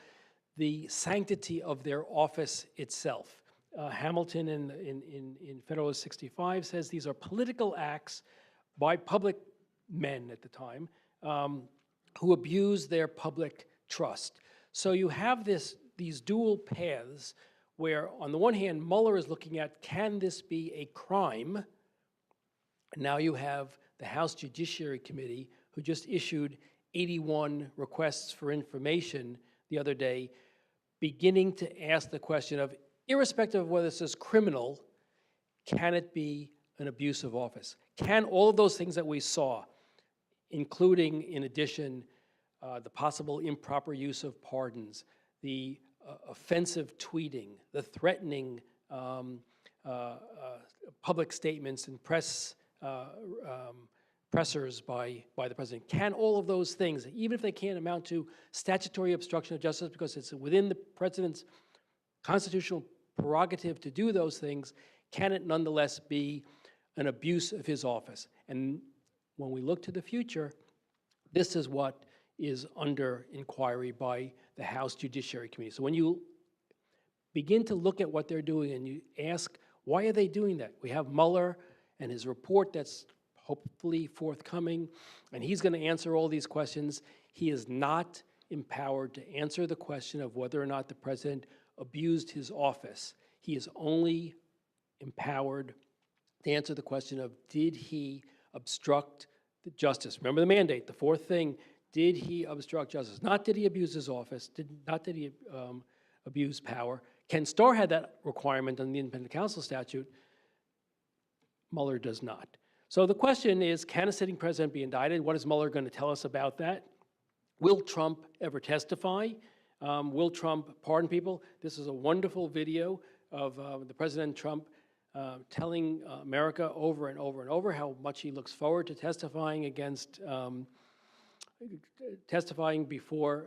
the sanctity of their office itself. Hamilton in Federalist 65 says these are political acts by public men at the time who abuse their public trust. So you have these dual paths where, on the one hand, Mueller is looking at, can this be a crime? And now you have the House Judiciary Committee, who just issued 81 requests for information the other day, beginning to ask the question of, irrespective of whether this is criminal, can it be an abuse of office? Can all of those things that we saw, including, in addition, the possible improper use of pardons, the offensive tweeting, the threatening public statements and pressers by the president, can all of those things, even if they can't amount to statutory obstruction of justice because it's within the president's constitutional prerogative to do those things, can it nonetheless be an abuse of his office? And when we look to the future, this is what is under inquiry by the House Judiciary Committee. So when you begin to look at what they're doing and you ask, why are they doing that? We have Mueller and his report that's hopefully forthcoming, and he's going to answer all these questions. He is not empowered to answer the question of whether or not the president abused his office. He is only empowered to answer the question of, did he obstruct the justice? Remember the mandate, the fourth thing, did he obstruct justice? Not did he abuse his office, not did he abuse power. Ken Starr had that requirement on the independent counsel statute. Mueller does not. So the question is, can a sitting president be indicted? What is Mueller going to tell us about that? Will Trump ever testify? Will Trump pardon people? This is a wonderful video of the President Trump telling America over and over and over how much he looks forward to testifying before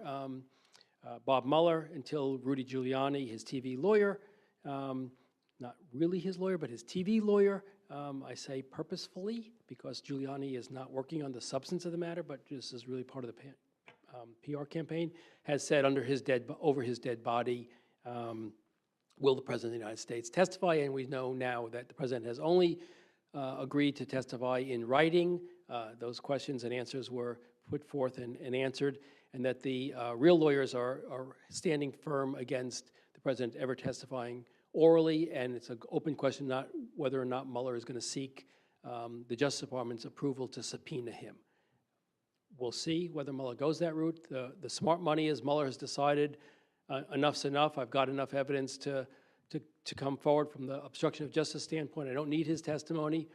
Bob Mueller until Rudy Giuliani, his TV lawyer, not really his lawyer, but his TV lawyer, I say purposefully because Giuliani is not working on the substance of the matter, but this is really part of the PR campaign, has said over his dead body, will the President of the United States testify? And we know now that the President has only agreed to testify in writing. Those questions and answers were put forth and answered, and that the real lawyers are standing firm against the President ever testifying orally, and it's an open question not whether or not Mueller is going to seek the Justice Department's approval to subpoena him. We'll see whether Mueller goes that route. The smart money is Mueller has decided enough's enough. I've got enough evidence to come forward from the obstruction of justice standpoint. I don't need his testimony,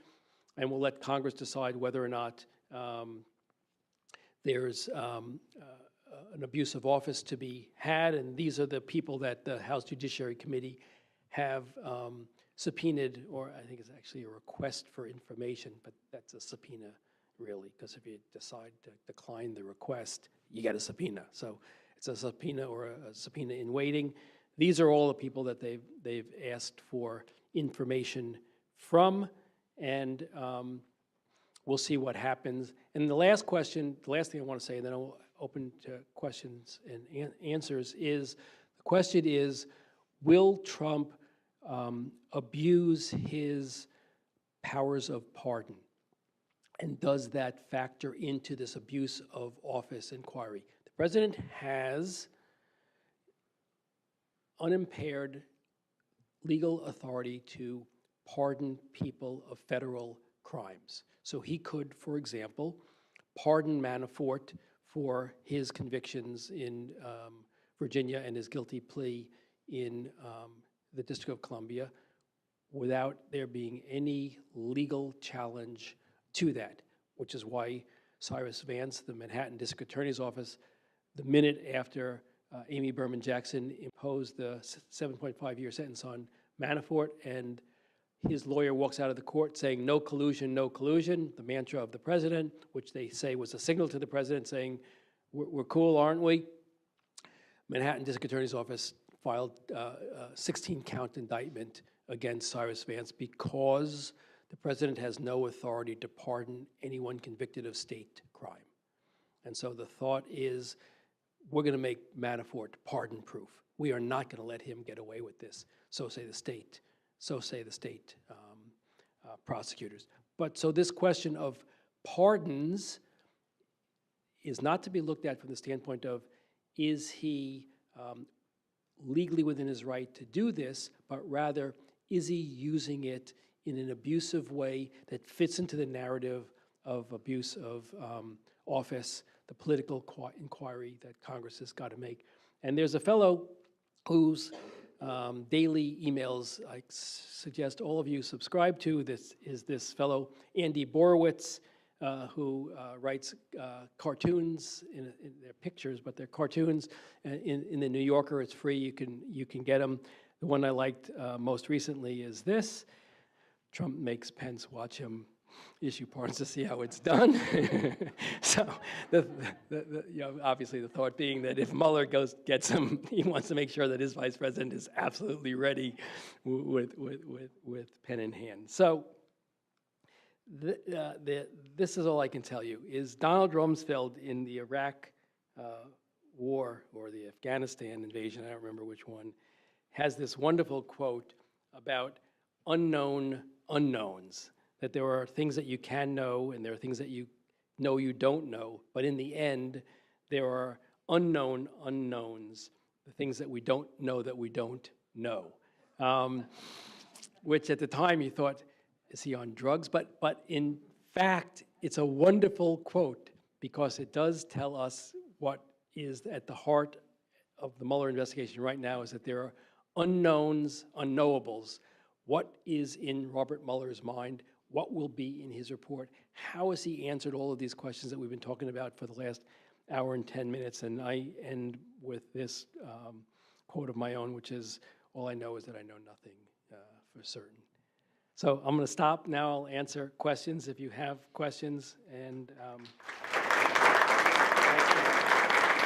and we'll let Congress decide whether or not there's an abuse of office to be had, and these are the people that the House Judiciary Committee have subpoenaed, or I think it's actually a request for information, but that's a subpoena really, because if you decide to decline the request, you get a subpoena. So it's a subpoena or a subpoena in waiting. These are all the people that they've asked for information from, and we'll see what happens. And the last question, the last thing I want to say, and then I'll open to questions and answers, is the question is, will Trump abuse his powers of pardon? And does that factor into this abuse of office inquiry? The President has unimpaired legal authority to pardon people of federal crimes. So he could, for example, pardon Manafort for his convictions in Virginia and his guilty plea in the District of Columbia without there being any legal challenge to that, which is why Cyrus Vance, the Manhattan District Attorney's Office, the minute after Amy Berman Jackson imposed the 7.5-year sentence on Manafort, and his lawyer walks out of the court saying, no collusion, the mantra of the president, which they say was a signal to the president saying, we're cool, aren't we? Manhattan District Attorney's Office filed a 16-count indictment against Cyrus Vance because the president has no authority to pardon anyone convicted of state crime. And so the thought is, we're going to make Manafort pardon-proof. We are not going to let him get away with this. So say the state. So say the state prosecutors. But so this question of pardons is not to be looked at from the standpoint of, is he legally within his right to do this, but rather, is he using it in an abusive way that fits into the narrative of abuse of office, the political inquiry that Congress has got to make. And there's a fellow whose daily emails I suggest all of you subscribe to. This is this fellow, Andy Borowitz, who writes cartoons, in their pictures, but they're cartoons. In the New Yorker, it's free, you can get them. The one I liked most recently is this. Trump makes Pence watch him issue pardons to see how it's done. So, obviously the thought being that if Mueller gets him, he wants to make sure that his vice president is absolutely ready with pen in hand. So, this is all I can tell you, is Donald Rumsfeld in the Iraq war, or the Afghanistan invasion, I don't remember which one, has this wonderful quote about unknown unknowns, that there are things that you can know and there are things that you know you don't know, but in the end, there are unknown unknowns, the things that we don't know that we don't know. Which at the time you thought, is he on drugs? But in fact, it's a wonderful quote because it does tell us what is at the heart of the Mueller investigation right now, is that there are unknowns, unknowables. What is in Robert Mueller's mind? what will be in his report, how has he answered all of these questions that we've been talking about for the last hour and 10 minutes. And I end with this quote of my own, which is, all I know is that I know nothing for certain. So I'm going to stop now. I'll answer questions if you have questions. And thank you.